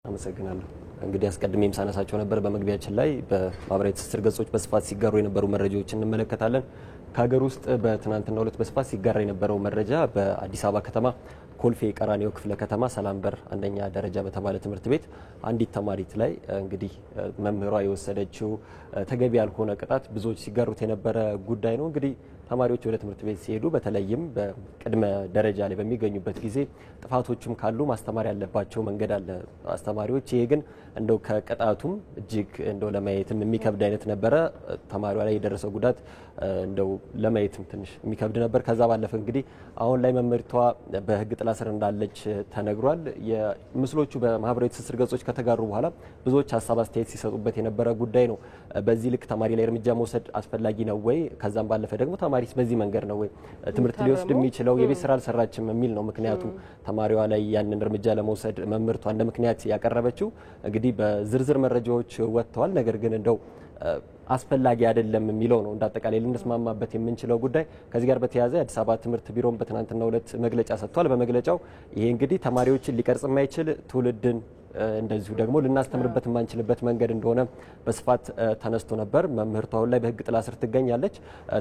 አመሰግናለሁ። እንግዲህ አስቀድሜም ሳነሳቸው ነበር በመግቢያችን ላይ በማህበራዊ ትስስር ገጾች በስፋት ሲጋሩ የነበሩ መረጃዎችን እንመለከታለን። ከሀገር ውስጥ በትናንትናው ዕለት በስፋት ሲጋራ የነበረው መረጃ በአዲስ አበባ ከተማ ኮልፌ ቀራኒዮ ክፍለ ከተማ ሰላም በር አንደኛ ደረጃ በተባለ ትምህርት ቤት አንዲት ተማሪት ላይ እንግዲህ መምህሯ የወሰደችው ተገቢ ያልሆነ ቅጣት ብዙዎች ሲጋሩት የነበረ ጉዳይ ነው። እንግዲህ ተማሪዎች ወደ ትምህርት ቤት ሲሄዱ በተለይም በቅድመ ደረጃ ላይ በሚገኙበት ጊዜ ጥፋቶችም ካሉ ማስተማር ያለባቸው መንገድ አለ አስተማሪዎች። ይሄ ግን እንደው ከቅጣቱም እጅግ እንደው ለማየትም የሚከብድ አይነት ነበረ። ተማሪዋ ላይ የደረሰው ጉዳት እንደው ለማየትም ትንሽ የሚከብድ ነበር። ከዛ ባለፈ እንግዲህ አሁን ላይ መምህርቷ በሕግ ጥላ ስር እንዳለች ተነግሯል። የምስሎቹ በማህበራዊ ትስስር ገጾች ከተጋሩ በኋላ ብዙዎች ሀሳብ አስተያየት ሲሰጡበት የነበረ ጉዳይ ነው። በዚህ ልክ ተማሪ ላይ እርምጃ መውሰድ አስፈላጊ ነው ወይ? ከዛም ባለፈ ደግሞ ተማሪስ በዚህ መንገድ ነው ወይ ትምህርት ሊወስድ የሚችለው? የቤት ስራ አልሰራችም የሚል ነው ምክንያቱ። ተማሪዋ ላይ ያንን እርምጃ ለመውሰድ መምህርቷ እንደ ምክንያት ያቀረበችው እንግዲህ በዝርዝር መረጃዎች ወጥተዋል። ነገር ግን እንደው አስፈላጊ አይደለም የሚለው ነው እንዳጠቃላይ ልንስማማበት የምንችለው ጉዳይ። ከዚህ ጋር በተያያዘ የአዲስ አበባ ትምህርት ቢሮም በትናንትናው ዕለት መግለጫ ሰጥቷል። በመግለጫው ይሄ እንግዲህ ተማሪዎችን ሊቀርጽ የማይችል ትውልድን እንደዚሁ ደግሞ ልናስተምርበት የማንችልበት መንገድ እንደሆነ በስፋት ተነስቶ ነበር። መምህርቷ አሁን ላይ በሕግ ጥላ ስር ትገኛለች።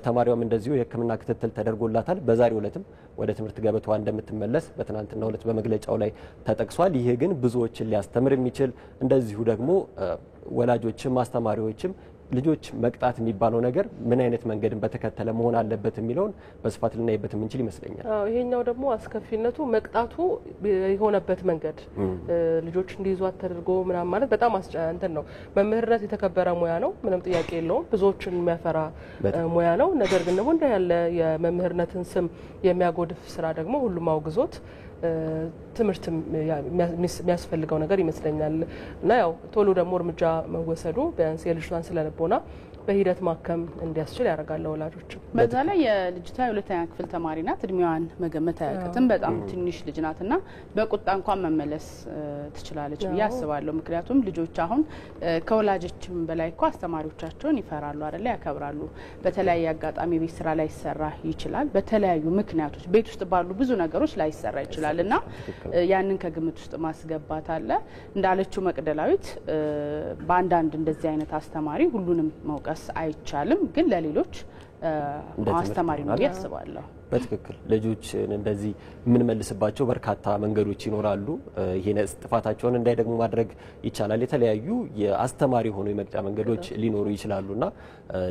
ተማሪዋም እንደዚሁ የሕክምና ክትትል ተደርጎላታል። በዛሬው ዕለትም ወደ ትምህርት ገበታዋ እንደምትመለስ በትናንትናው ዕለት በመግለጫው ላይ ተጠቅሷል። ይሄ ግን ብዙዎችን ሊያስተምር የሚችል እንደዚሁ ደግሞ ወላጆችም አስተማሪዎችም ልጆች መቅጣት የሚባለው ነገር ምን አይነት መንገድን በተከተለ መሆን አለበት የሚለውን በስፋት ልናይበት የምንችል ይመስለኛል። ይሄኛው ደግሞ አስከፊነቱ መቅጣቱ የሆነበት መንገድ ልጆች እንዲይዟት ተደርጎ ምናምን ማለት በጣም እንትን ነው። መምህርነት የተከበረ ሙያ ነው፣ ምንም ጥያቄ የለውም። ብዙዎችን የሚያፈራ ሙያ ነው። ነገር ግን ደግሞ እንደ ያለ የመምህርነትን ስም የሚያጎድፍ ስራ ደግሞ ሁሉም አውግዞት ትምህርት የሚያስፈልገው ነገር ይመስለኛል እና ያው ቶሎ ደግሞ እርምጃ መወሰዱ ቢያንስ የልጅቷን ስለልቦና በሂደት ማከም እንዲያስችል ያደርጋል ወላጆች። በዛ ላይ የልጅቷ የሁለተኛ ክፍል ተማሪ ናት። እድሜዋን መገመት አያቅትም። በጣም ትንሽ ልጅ ናትና በቁጣ እንኳን መመለስ ትችላለች ብዬ አስባለሁ። ምክንያቱም ልጆች አሁን ከወላጆችም በላይ እኮ አስተማሪዎቻቸውን ይፈራሉ አይደል? ያከብራሉ። በተለያየ አጋጣሚ ቤት ስራ ላይ ይሰራ ይችላል። በተለያዩ ምክንያቶች ቤት ውስጥ ባሉ ብዙ ነገሮች ላይ ይሰራ ይችላል እና ያንን ከግምት ውስጥ ማስገባት አለ። እንዳለችው መቅደላዊት በአንዳንድ እንደዚህ አይነት አስተማሪ ሁሉንም መውቀስ አይቻልም፣ ግን ለሌሎች አስተማሪ ነው ያስባለሁ። በትክክል ልጆች እንደዚህ የምንመልስባቸው በርካታ መንገዶች ይኖራሉ። ይሄን ጥፋታቸውን እንዳይደግሙ ማድረግ ይቻላል። የተለያዩ የአስተማሪ ሆኖ የመቅጫ መንገዶች ሊኖሩ ይችላሉና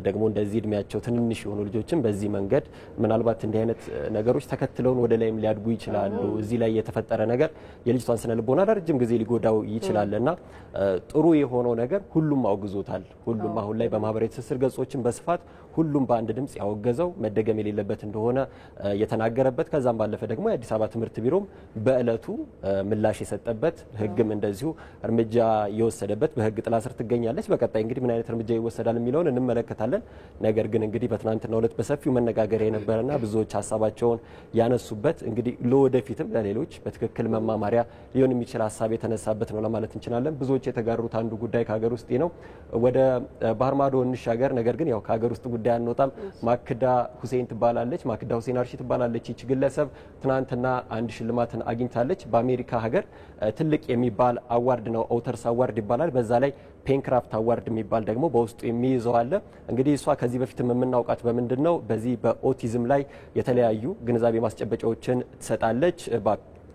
ደግሞ እንደዚህ እድሜያቸው ትንንሽ የሆኑ ልጆችን በዚህ መንገድ ምናልባት እንዲህ አይነት ነገሮች ተከትለውን ወደ ላይም ሊያድጉ ይችላሉ። እዚህ ላይ የተፈጠረ ነገር የልጅቷን ስነ ልቦና ለረጅም ጊዜ ሊጎዳው ይችላልና ጥሩ የሆነው ነገር ሁሉም አውግዞታል። ሁሉም አሁን ላይ በማህበራዊ ትስስር ገጾችን በስፋት ሁሉም በአንድ ድምጽ ያወገዘው መደገም የሌለበት እንደሆነ የተናገረበት ከዛም ባለፈ ደግሞ የአዲስ አበባ ትምህርት ቢሮም በእለቱ ምላሽ የሰጠበት ሕግም እንደዚሁ እርምጃ የወሰደበት በሕግ ጥላ ስር ትገኛለች። በቀጣይ እንግዲህ ምን አይነት እርምጃ ይወሰዳል የሚለውን እንመለከታለን። ነገር ግን እንግዲህ በትናንትናው ዕለት በሰፊው መነጋገሪያ የነበረና ብዙዎች ሀሳባቸውን ያነሱበት እንግዲህ ለወደፊትም ለሌሎች በትክክል መማማሪያ ሊሆን የሚችል ሀሳብ የተነሳበት ነው ለማለት እንችላለን። ብዙዎች የተጋሩት አንዱ ጉዳይ ከሀገር ውስጥ ነው። ወደ ባህር ማዶ እንሻገር። ነገር ግን ያው ከሀገር ውስጥ ጉዳይ አንወጣም። ማክዳ ሁሴን ትባላለች። ማክዳ ሁሴን አርሺ ትባላለች። ይቺ ግለሰብ ትናንትና አንድ ሽልማትን አግኝታለች። በአሜሪካ ሀገር ትልቅ የሚባል አዋርድ ነው፣ ኦተርስ አዋርድ ይባላል። በዛ ላይ ፔንክራፍት አዋርድ የሚባል ደግሞ በውስጡ የሚይዘው አለ። እንግዲህ እሷ ከዚህ በፊት የምናውቃት በምንድን ነው? በዚህ በኦቲዝም ላይ የተለያዩ ግንዛቤ ማስጨበጫዎችን ትሰጣለች።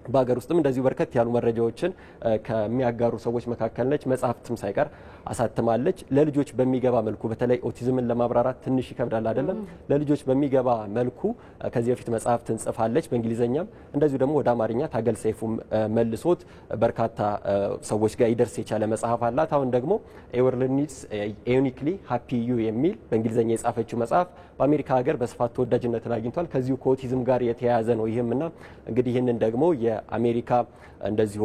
በሀገር ውስጥም እንደዚሁ በርከት ያሉ መረጃዎችን ከሚያጋሩ ሰዎች መካከል ነች። መጽሐፍትም ሳይቀር አሳትማለች። ለልጆች በሚገባ መልኩ በተለይ ኦቲዝምን ለማብራራት ትንሽ ይከብዳል አይደለም? ለልጆች በሚገባ መልኩ ከዚህ በፊት መጽሐፍትን ጽፋለች። በእንግሊዘኛም እንደዚሁ ደግሞ ወደ አማርኛ ታገል ሰይፉም መልሶት በርካታ ሰዎች ጋር ይደርስ የቻለ መጽሐፍ አላት። አሁን ደግሞ ኤወርልድ ኒድስ ዩኒክሊ ሃፒ ዩ የሚል በእንግሊዘኛ የጻፈችው መጽሐፍ በአሜሪካ ሀገር በስፋት ተወዳጅነትን አግኝቷል። ከዚሁ ከኦቲዝም ጋር የተያያዘ ነው ይህምና እንግዲህ ይህንን ደግሞ የአሜሪካ እንደዚሁ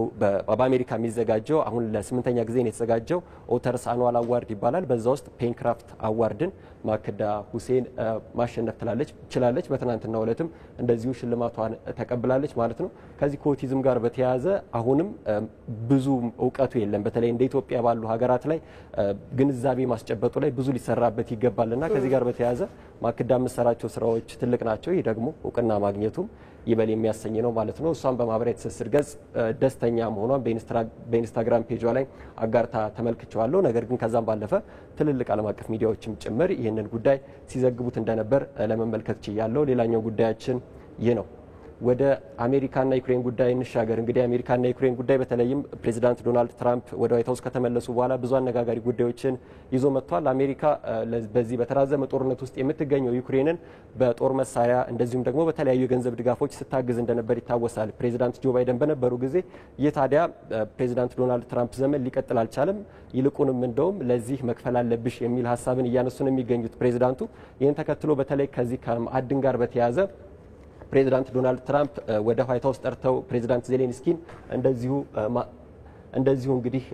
በአሜሪካ የሚዘጋጀው አሁን ለ8ኛ ጊዜ ነው የተዘጋጀው ኦተርስ አኑዋል አዋርድ ይባላል። በዛ ውስጥ ፔንክራፍት አዋርድን ማክዳ ሁሴን ማሸነፍ ትችላለች። በትናንትናው ዕለትም እንደዚሁ ሽልማቷን ተቀብላለች ማለት ነው። ከዚህ ከኦቲዝም ጋር በተያያዘ አሁንም ብዙ እውቀቱ የለም። በተለይ እንደ ኢትዮጵያ ባሉ ሀገራት ላይ ግንዛቤ ማስጨበጡ ላይ ብዙ ሊሰራበት ይገባልና ከዚህ ጋር በተያያዘ ማክዳ የምትሰራቸው ስራዎች ትልቅ ናቸው። ይህ ደግሞ እውቅና ማግኘቱም ይበል የሚያሰኝ ነው ማለት ነው። እሷም በማህበራዊ ትስስር ገጽ ደስተኛ መሆኗን በኢንስታግራም ፔጇ ላይ አጋርታ ተመልክቼዋለሁ። ነገር ግን ከዛም ባለፈ ትልልቅ ዓለም አቀፍ ሚዲያዎችም ጭምር ይህንን ጉዳይ ሲዘግቡት እንደነበር ለመመልከት ችያለሁ። ሌላኛው ጉዳያችን ይህ ነው። ወደ አሜሪካና ዩክሬን ጉዳይ እንሻገር። እንግዲህ አሜሪካና ዩክሬን ጉዳይ በተለይም ፕሬዚዳንት ዶናልድ ትራምፕ ወደ ዋይት ሀውስ ከተመለሱ በኋላ ብዙ አነጋጋሪ ጉዳዮችን ይዞ መጥቷል። አሜሪካ በዚህ በተራዘመ ጦርነት ውስጥ የምትገኘው ዩክሬንን በጦር መሳሪያ እንደዚሁም ደግሞ በተለያዩ የገንዘብ ድጋፎች ስታግዝ እንደነበር ይታወሳል። ፕሬዚዳንት ጆ ባይደን በነበሩ ጊዜ ይህ ታዲያ ፕሬዚዳንት ዶናልድ ትራምፕ ዘመን ሊቀጥል አልቻለም። ይልቁንም እንደውም ለዚህ መክፈል አለብሽ የሚል ሀሳብን እያነሱ ነው የሚገኙት ፕሬዚዳንቱ። ይህን ተከትሎ በተለይ ከዚህ ከማዕድን ጋር በተያያዘ ፕሬዚዳንት ዶናልድ ትራምፕ ወደ ዋይት ሀውስ ጠርተው ፕሬዚዳንት ዜሌንስኪን እንደዚሁ እንግዲህ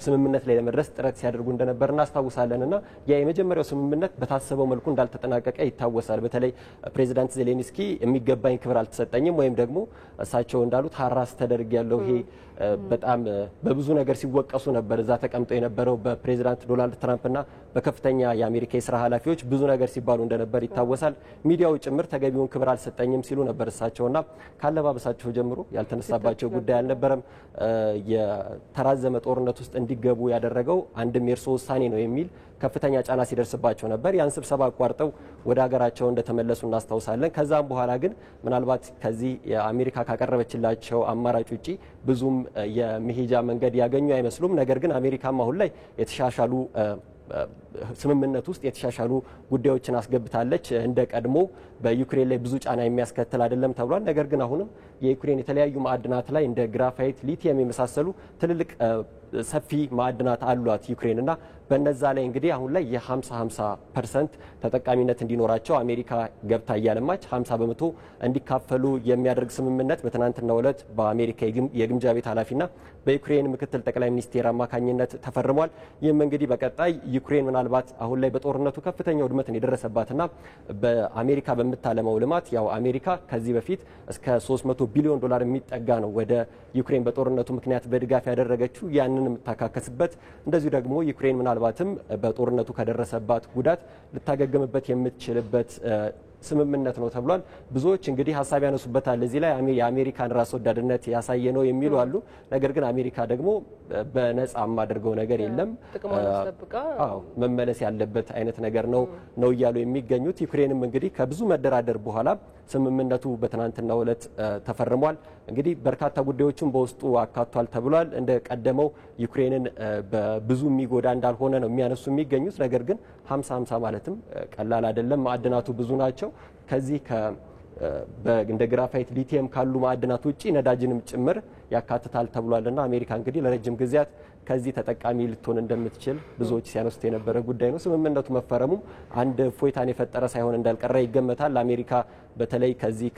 ስምምነት ላይ ለመድረስ ጥረት ሲያደርጉ እንደነበር እናስታውሳለን እና ያ የመጀመሪያው ስምምነት በታሰበው መልኩ እንዳልተጠናቀቀ ይታወሳል። በተለይ ፕሬዚዳንት ዜሌንስኪ የሚገባኝ ክብር አልተሰጠኝም ወይም ደግሞ እሳቸው እንዳሉት ሀራስ ተደርግ ያለው ይሄ በጣም በብዙ ነገር ሲወቀሱ ነበር። እዛ ተቀምጠው የነበረው በፕሬዚዳንት ዶናልድ ትራምፕና በከፍተኛ የአሜሪካ የስራ ኃላፊዎች ብዙ ነገር ሲባሉ እንደነበር ይታወሳል። ሚዲያው ጭምር ተገቢውን ክብር አልሰጠኝም ሲሉ ነበር እሳቸውና ካለባበሳቸው ጀምሮ ያልተነሳባቸው ጉዳይ አልነበረም። የተራዘመ ጦርነት ውስጥ እንዲገቡ ያደረገው አንድም የእርሶ ውሳኔ ነው የሚል ከፍተኛ ጫና ሲደርስባቸው ነበር። ያን ስብሰባ አቋርጠው ወደ ሀገራቸው እንደተመለሱ እናስታውሳለን። ከዛም በኋላ ግን ምናልባት ከዚህ የአሜሪካ ካቀረበችላቸው አማራጭ ውጪ ብዙም የመሄጃ መንገድ ያገኙ አይመስሉም። ነገር ግን አሜሪካም አሁን ላይ የተሻሻሉ ስምምነት ውስጥ የተሻሻሉ ጉዳዮችን አስገብታለች። እንደ ቀድሞ በዩክሬን ላይ ብዙ ጫና የሚያስከትል አይደለም ተብሏል። ነገር ግን አሁንም የዩክሬን የተለያዩ ማዕድናት ላይ እንደ ግራፋይት፣ ሊቲየም የመሳሰሉ ትልልቅ ሰፊ ማዕድናት አሏት ዩክሬን እና በነዛ ላይ እንግዲህ አሁን ላይ የ50-50% ተጠቃሚነት እንዲኖራቸው አሜሪካ ገብታ እያለማች 50 በመቶ እንዲካፈሉ የሚያደርግ ስምምነት በትናንትናው ዕለት በአሜሪካ የግምጃ ቤት ኃላፊና በዩክሬን ምክትል ጠቅላይ ሚኒስቴር አማካኝነት ተፈርሟል። ይህም እንግዲህ በቀጣይ ዩክሬን ምናልባት አሁን ላይ በጦርነቱ ከፍተኛ ውድመትን የደረሰባትና በአሜሪካ በምታለመው ልማት ያው አሜሪካ ከዚህ በፊት እስከ $300 ቢሊዮን የሚጠጋ ነው ወደ ዩክሬን በጦርነቱ ምክንያት በድጋፍ ያደረገችው። ያንን የምታካከስበት እንደዚሁ ደግሞ ዩክሬን ምናልባትም በጦርነቱ ከደረሰባት ጉዳት ልታገግምበት የምትችልበት ስምምነት ነው ተብሏል። ብዙዎች እንግዲህ ሀሳብ ያነሱበታል። እዚህ ላይ የአሜሪካን ራስ ወዳድነት ያሳየ ነው የሚሉ አሉ። ነገር ግን አሜሪካ ደግሞ በነጻ የማደርገው ነገር የለም መመለስ ያለበት አይነት ነገር ነው እያሉ የሚገኙት። ዩክሬንም እንግዲህ ከብዙ መደራደር በኋላ ስምምነቱ በትናንትናው ዕለት ተፈርሟል። እንግዲህ በርካታ ጉዳዮችን በውስጡ አካቷል ተብሏል። እንደ ቀደመው ዩክሬንን በብዙ የሚጎዳ እንዳልሆነ ነው የሚያነሱ የሚገኙት። ነገር ግን 50-50 ማለትም ቀላል አይደለም። ማዕድናቱ ብዙ ናቸው። ከዚህ እንደ ግራፋይት፣ ሊቲየም ካሉ ማዕድናት ውጪ ነዳጅንም ጭምር ያካትታል ተብሏልና አሜሪካ እንግዲህ ለረጅም ጊዜያት ከዚህ ተጠቃሚ ልትሆን እንደምትችል ብዙዎች ሲያነሱት የነበረ ጉዳይ ነው። ስምምነቱ መፈረሙም አንድ እፎይታን የፈጠረ ሳይሆን እንዳልቀረ ይገመታል። አሜሪካ በተለይ ከዚህ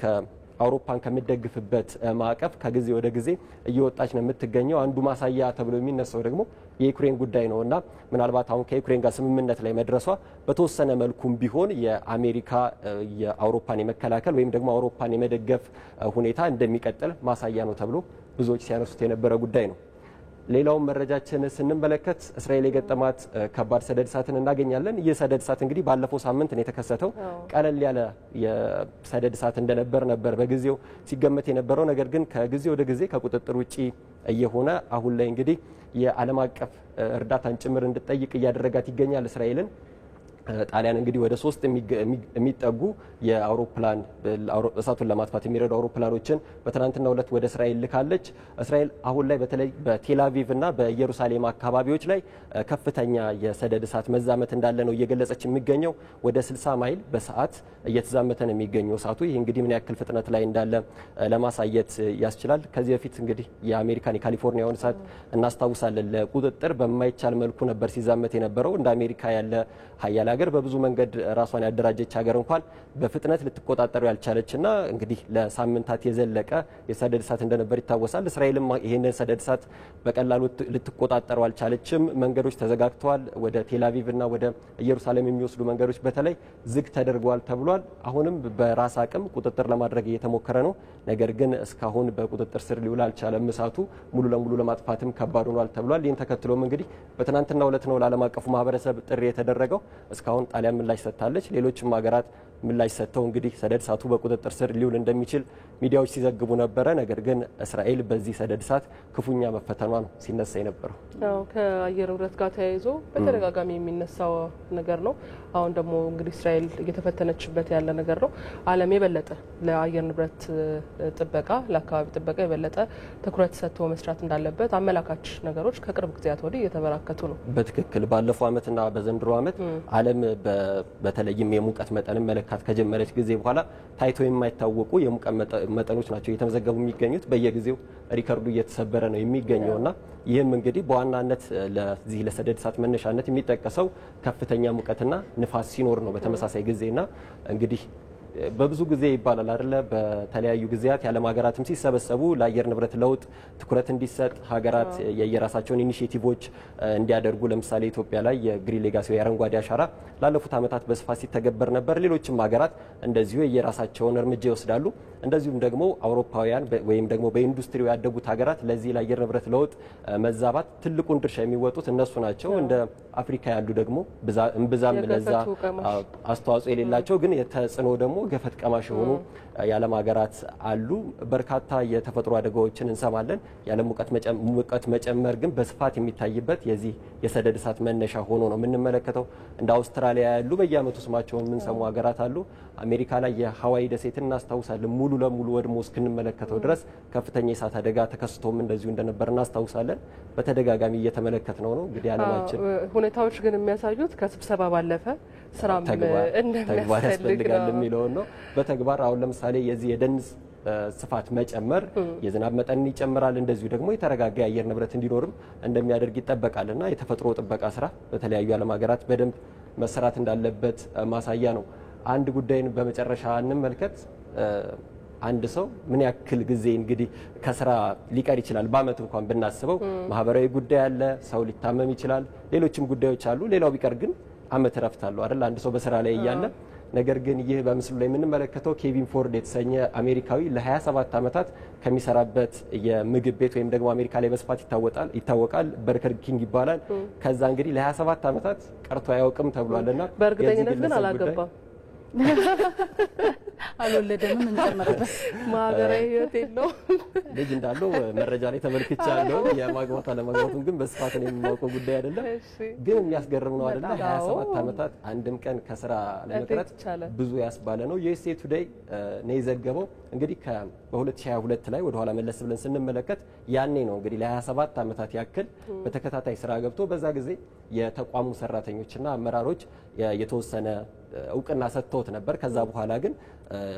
አውሮፓን ከሚደግፍበት ማዕቀፍ ከጊዜ ወደ ጊዜ እየወጣች ነው የምትገኘው። አንዱ ማሳያ ተብሎ የሚነሳው ደግሞ የዩክሬን ጉዳይ ነው እና ምናልባት አሁን ከዩክሬን ጋር ስምምነት ላይ መድረሷ በተወሰነ መልኩም ቢሆን የአሜሪካ የአውሮፓን የመከላከል ወይም ደግሞ አውሮፓን የመደገፍ ሁኔታ እንደሚቀጥል ማሳያ ነው ተብሎ ብዙዎች ሲያነሱት የነበረ ጉዳይ ነው። ሌላውን መረጃችን ስንመለከት እስራኤል የገጠማት ከባድ ሰደድ እሳትን እናገኛለን። ይህ ሰደድ እሳት እንግዲህ ባለፈው ሳምንት ነው የተከሰተው። ቀለል ያለ የሰደድ እሳት ነበር በጊዜው ሲገመት የነበረው። ነገር ግን ከጊዜ ወደ ጊዜ ከቁጥጥር ውጪ እየሆነ አሁን ላይ እንግዲህ የዓለም አቀፍ እርዳታን ጭምር እንድትጠይቅ እያደረጋት ይገኛል እስራኤልን። ጣሊያን እንግዲህ ወደ 3 የሚጠጉ የአውሮፕላን እሳቱን ለማጥፋት የሚረዱ አውሮፕላኖችን በትናንትናው ዕለት ወደ እስራኤል ልካለች። እስራኤል አሁን ላይ በተለይ በቴልአቪቭ እና በኢየሩሳሌም አካባቢዎች ላይ ከፍተኛ የሰደድ እሳት መዛመት እንዳለ ነው እየገለጸች የሚገኘው። ወደ 60 ማይል በሰዓት እየተዛመተ ነው የሚገኘው እሳቱ። ይህ እንግዲህ ምን ያክል ፍጥነት ላይ እንዳለ ለማሳየት ያስችላል። ከዚህ በፊት እንግዲህ የአሜሪካን የካሊፎርኒያውን እሳት እናስታውሳለን። ለቁጥጥር በማይቻል መልኩ ነበር ሲዛመት የነበረው። እንደ አሜሪካ ያለ ሀያል ሀገር በብዙ መንገድ ራሷን ያደራጀች ሀገር እንኳን በፍጥነት ልትቆጣጠሩ ያልቻለችና እንግዲህ ለሳምንታት የዘለቀ የሰደድ እሳት እንደነበር ይታወሳል። እስራኤልም ይህንን ሰደድ እሳት በቀላሉ ልትቆጣጠሩ አልቻለችም። መንገዶች ተዘጋግተዋል። ወደ ቴልአቪቭ እና ወደ ኢየሩሳሌም የሚወስዱ መንገዶች በተለይ ዝግ ተደርገዋል ተብሏል። አሁንም በራስ አቅም ቁጥጥር ለማድረግ እየተሞከረ ነው። ነገር ግን እስካሁን በቁጥጥር ስር ሊውል አልቻለም። እሳቱ ሙሉ ለሙሉ ለማጥፋትም ከባድ ሆኗል ተብሏል። ይህን ተከትሎም እንግዲህ በትናንትናው ዕለት ነው ለዓለም አቀፉ ማህበረሰብ ጥሪ የተደረገው። እስካሁን ጣሊያን ምላሽ ሰጥታለች። ሌሎችም ሀገራት ምላሽ ሰጥተው እንግዲህ ሰደድ እሳቱ በቁጥጥር ስር ሊውል እንደሚችል ሚዲያዎች ሲዘግቡ ነበረ። ነገር ግን እስራኤል በዚህ ሰደድ እሳት ክፉኛ መፈተኗ ነው ሲነሳ የነበረው። ከአየር ንብረት ጋር ተያይዞ በተደጋጋሚ የሚነሳው ነገር ነው። አሁን ደግሞ እንግዲህ እስራኤል እየተፈተነችበት ያለ ነገር ነው። ዓለም የበለጠ ለአየር ንብረት ጥበቃ፣ ለአካባቢ ጥበቃ የበለጠ ትኩረት ሰጥቶ መስራት እንዳለበት አመላካች ነገሮች ከቅርብ ጊዜያት ወዲህ እየተበራከቱ ነው። በትክክል ባለፈው ዓመትና በዘንድሮ ዓመት ዓለም በተለይም የሙቀት መጠንን መለካት ከጀመረች ጊዜ በኋላ ታይቶ የማይታወቁ የሙቀት መጠኖች ናቸው እየተመዘገቡ የሚገኙት። በየጊዜው ሪከርዱ እየተሰበረ ነው የሚገኘውና ይህም እንግዲህ በዋናነት ለዚህ ለሰደድ እሳት መነሻነት የሚጠቀሰው ከፍተኛ ሙቀትና ንፋስ ሲኖር ነው በተመሳሳይ ጊዜና እንግዲህ በብዙ ጊዜ ይባላል አይደለ? በተለያዩ ጊዜያት የዓለም ሀገራትም ሲሰበሰቡ ለአየር ንብረት ለውጥ ትኩረት እንዲሰጥ ሀገራት የየራሳቸውን ኢኒሼቲቮች እንዲያደርጉ፣ ለምሳሌ ኢትዮጵያ ላይ የግሪን ሌጋሲ የአረንጓዴ አሻራ ላለፉት ዓመታት በስፋት ሲተገበር ነበር። ሌሎችም ሀገራት እንደዚሁ የየራሳቸውን እርምጃ ይወስዳሉ። እንደዚሁም ደግሞ አውሮፓውያን ወይም ደግሞ በኢንዱስትሪው ያደጉት ሀገራት ለዚህ ለአየር ንብረት ለውጥ መዛባት ትልቁን ድርሻ የሚወጡት እነሱ ናቸው። እንደ አፍሪካ ያሉ ደግሞ እምብዛም ለዛ አስተዋጽኦ የሌላቸው ግን የተጽዕኖ ደግሞ ገፈት ቀማሽ የሆኑ የዓለም ሀገራት አሉ። በርካታ የተፈጥሮ አደጋዎችን እንሰማለን። የዓለም ሙቀት መጨመር ግን በስፋት የሚታይበት የዚህ የሰደድ እሳት መነሻ ሆኖ ነው የምንመለከተው። እንደ አውስትራሊያ ያሉ በየዓመቱ ስማቸውን የምንሰሙ ሀገራት አሉ። አሜሪካ ላይ የሀዋይ ደሴትን እናስታውሳለን። ሙሉ ለሙሉ ወድሞ እስክንመለከተው ድረስ ከፍተኛ የእሳት አደጋ ተከስቶም እንደዚሁ እንደነበር እናስታውሳለን። በተደጋጋሚ እየተመለከት ነው እንግዲህ ዓለማችን ሁኔታዎች ግን የሚያሳዩት ከስብሰባ ባለፈ ስራም ተግባር ያስፈልጋል የሚለውን ነው። በተግባር አሁን ለምሳሌ የዚህ የደን ስፋት መጨመር የዝናብ መጠን ይጨምራል። እንደዚሁ ደግሞ የተረጋጋ የአየር ንብረት እንዲኖርም እንደሚያደርግ ይጠበቃልና የተፈጥሮ ጥበቃ ስራ በተለያዩ ዓለም ሀገራት በደንብ መሰራት እንዳለበት ማሳያ ነው። አንድ ጉዳይን በመጨረሻ እንመልከት። አንድ ሰው ምን ያክል ጊዜ እንግዲህ ከስራ ሊቀር ይችላል? በአመት እንኳን ብናስበው ማህበራዊ ጉዳይ አለ፣ ሰው ሊታመም ይችላል፣ ሌሎችም ጉዳዮች አሉ። ሌላው ቢቀር ግን አመት እረፍት አለው አይደል? አንድ ሰው በስራ ላይ እያለ ነገር ግን ይህ በምስሉ ላይ የምንመለከተው ኬቪን ፎርድ የተሰኘ አሜሪካዊ ለ27 ዓመታት ከሚሰራበት የምግብ ቤት ወይም ደግሞ አሜሪካ ላይ በስፋት ይታወቃል፣ በርከር ኪንግ ይባላል። ከዛ እንግዲህ ለ27 ዓመታት ቀርቶ አያውቅም ተብሏልና በእርግጠኝነት ግን አላገባም አልወለደም። እንጨምርበት ማህበራዊ ህይወት የለው ልጅ እንዳለው መረጃ ላይ ተመልክቻለሁ። የማግባት አለማግባቱን ግን በስፋት ነው የማውቀው ጉዳይ አይደለም። ግን የሚያስገርም ነው አይደለ? 27 ዓመታት አንድም ቀን ከስራ ለመቅረት ብዙ ያስባለ ነው። ዩኤስኤ ቱዴይ ነው የዘገበው። እንግዲህ በ2022 ላይ ወደ ኋላ መለስ ብለን ስንመለከት ያኔ ነው እንግዲህ ለ27 ዓመታት ያክል በተከታታይ ስራ ገብቶ በዛ ጊዜ የተቋሙ ሰራተኞችና አመራሮች የተወሰነ እውቅና ሰጥተውት ነበር። ከዛ በኋላ ግን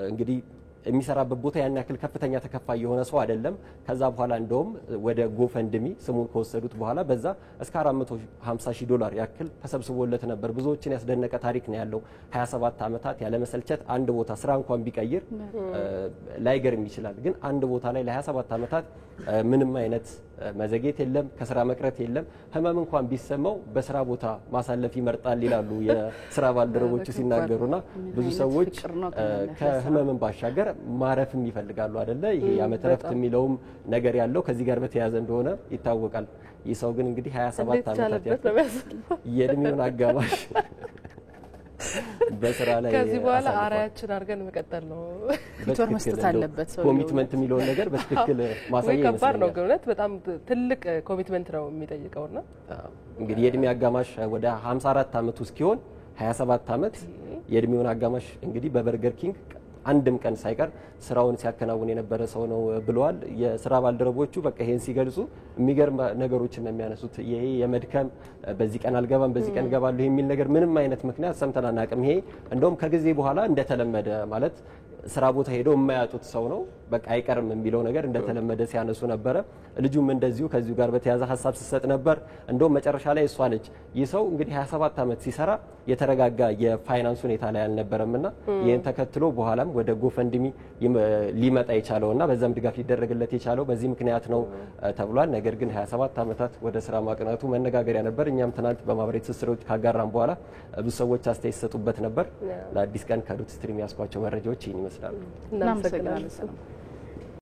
እንግዲህ የሚሰራበት ቦታ ያን ያክል ከፍተኛ ተከፋይ የሆነ ሰው አይደለም። ከዛ በኋላ እንደውም ወደ ጎፈንድሚ ስሙን ከወሰዱት በኋላ በዛ እስከ $450,000 ያክል ተሰብስቦለት ነበር። ብዙዎችን ያስደነቀ ታሪክ ነው ያለው። 27 ዓመታት ያለመሰልቸት አንድ ቦታ ስራ እንኳን ቢቀይር ላይገርም ይችላል። ግን አንድ ቦታ ላይ ለ27 ዓመታት ምንም አይነት መዘግየት የለም፣ ከስራ መቅረት የለም። ህመም እንኳን ቢሰማው በስራ ቦታ ማሳለፍ ይመርጣል ይላሉ የስራ ባልደረቦቹ ሲናገሩና ብዙ ሰዎች ከህመምን ባሻገር ማረፍም ይፈልጋሉ አይደለ? ይሄ የዓመት እረፍት የሚለውም ነገር ያለው ከዚህ ጋር በተያያዘ እንደሆነ ይታወቃል። ይህ ሰው ግን እንግዲህ 27 ዓመታት የእድሜውን አጋማሽ በስራ ላይ ከዚህ በኋላ አራያችን አድርገን መቀጠል ነው። ፊቶር መስጠት አለበት ሰው ኮሚትመንት የሚለውን ነገር በትክክል ማሳየት ይመስላል። ከባድ ነው ግነት በጣም ትልቅ ኮሚትመንት ነው የሚጠይቀውና እንግዲህ የእድሜ አጋማሽ ወደ 54 ዓመቱ እስኪሆን 27 ዓመት የእድሜውን አጋማሽ እንግዲህ በበርገር ኪንግ አንድም ቀን ሳይቀር ስራውን ሲያከናውን የነበረ ሰው ነው ብለዋል። የስራ ባልደረቦቹ በቃ ይሄን ሲገልጹ የሚገርም ነገሮችን ነው የሚያነሱት። ይሄ የመድከም በዚህ ቀን አልገባም በዚህ ቀን እገባለሁ የሚል ነገር ምንም አይነት ምክንያት ሰምተን አናውቅም። ይሄ እንደውም ከጊዜ በኋላ እንደተለመደ ማለት ስራ ቦታ ሄደው የማያጡት ሰው ነው በቃ አይቀርም የሚለው ነገር እንደተለመደ ሲያነሱ ነበረ። ልጁም እንደዚሁ ከዚሁ ጋር በተያያዘ ሀሳብ ሲሰጥ ነበር። እንደውም መጨረሻ ላይ እሷ ነች ይህ ሰው እንግዲህ 27 ዓመት ሲሰራ የተረጋጋ የፋይናንስ ሁኔታ ላይ አልነበረምና ይህን ተከትሎ በኋላም ወደ ጎፈንድሚ ሊመጣ የቻለውና በዛም ድጋፍ ሊደረግለት የቻለው በዚህ ምክንያት ነው ተብሏል። ነገር ግን 27 ዓመታት ወደ ስራ ማቅናቱ መነጋገሪያ ነበር። እኛም ትናንት በማህበራዊ ትስስሮች ካጋራም በኋላ ብዙ ሰዎች አስተያየት ይሰጡበት ነበር። ለአዲስ ቀን ከዶት ስትሪም ያስኳቸው መረጃዎች ይህን ይመስላሉ። እናመሰግናለን።